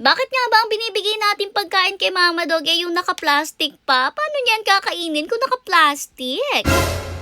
Bakit nga ba ang binibigay natin pagkain kay Mama Dog yung naka-plastic pa? Paano niyan kakainin kung naka-plastic?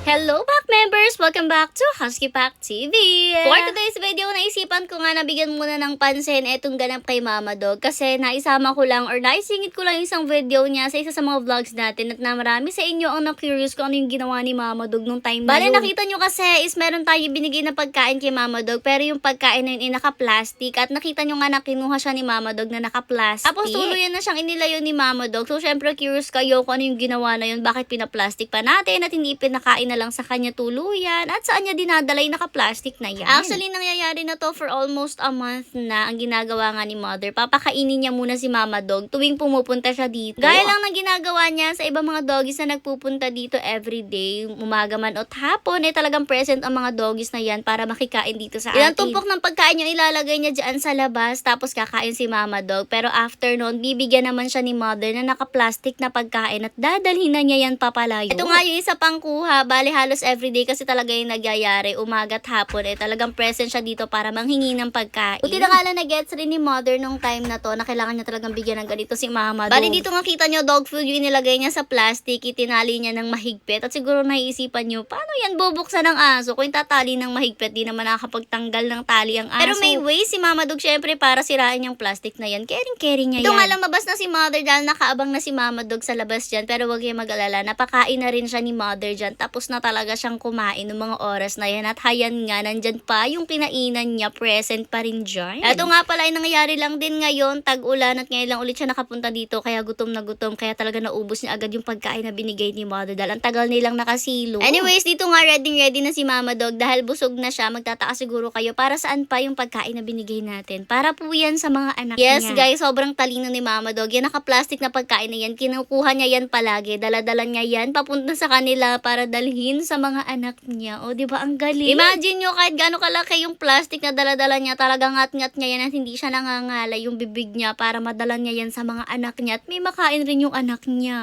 Hello back members! Welcome back to Husky Pack TV! For today's video, naisipan ko nga nabigyan muna ng pansin etong ganap kay Mama Dog kasi naisama ko lang or naisingit ko lang isang video niya sa isa sa mga vlogs natin at na marami sa inyo ang na-curious kung ano yung ginawa ni Mama Dog nung time na yun. Nakita nyo kasi is meron tayo binigay na pagkain kay Mama Dog pero yung pagkain na yun ay naka-plastic at nakita nyo nga na kinuha siya ni Mama Dog na naka-plastic. Tapos tuluyan na siyang inilayo ni Mama Dog. So syempre curious kayo kung ano yung ginawa na yun, bakit pinaplastic pa natin at hindi pinakain na lang sa kanya tuluyan at saan niya dinadala yung naka-plastic na yan. Actually, nangyayari na to for almost a month na ang ginagawa nga ni Mother. Papakainin niya muna si Mama Dog tuwing pumupunta siya dito. Gaya lang ng ginagawa niya sa ibang mga doggies na nagpupunta dito everyday, umaga man o hapon, talagang present ang mga doggies na yan para makikain dito sa atin. Ilang tumpok ng pagkain yung ilalagay niya dyan sa labas tapos kakain si Mama Dog. Pero after nun, bibigyan naman siya ni Mother na naka-plastic na pagkain at dadalhin na niya yan papalayo. Ito nga yung isa pang kuha, bali halos everyday kasi talaga yung nagyayari, umaga at hapon, talagang present siya dito para manghingi ng pagkain. Buti na nga lang na-gets rin ni Mother nung time na to na kailangan niya talagang bigyan ng ganito si Mama Dog. Bali dito nga kita nyo, dog food yung inilagay niya sa plastic, itinali niya ng mahigpit at siguro naiisipan nyo, paano yan bubuksan ng aso? Kung tatali ng mahigpit, di naman nakakapagtanggal ng tali ang aso. Pero may way si Mama Dog syempre para sirain yung plastic na yan. Caring niya yan. Ito nga lang mabas na si Mother dahil nakaabang na si Mama Dog sa labas dyan, pero wag kayong mag-alala, napakain na rin siya ni Mother dyan, tapos na talaga siyang kumain ng mga oras na yan at hayan nga, nandyan pa yung kinainan niya, present pa rin dyan. Ito nga pala ay nangyayari lang din ngayon, tag-ulan at ngayon lang ulit siya nakapunta dito kaya gutom na gutom, kaya talaga naubos niya agad yung pagkain na binigay ni Mother dahil ang tagal nilang nakasilo. Anyways, dito nga ready na si Mama Dog dahil busog na siya. Magtataka siguro kayo para saan pa yung pagkain na binigay natin. Para po yan sa mga anak niya. Yes guys, sobrang talino ni Mama Dog. Yan naka-plastic na pagkain na yan, kinukuha niya yan palagi, daladala niya yan papunta sa kanila para dalhin sa mga anak niya. O, di ba ang galing? Imagine nyo kahit gaano kalaki yung plastic na daladala niya, talagang ngat-ngat niya yan at hindi siya nangangalay yung bibig niya para madala niya yan sa mga anak niya at may makain rin yung anak niya.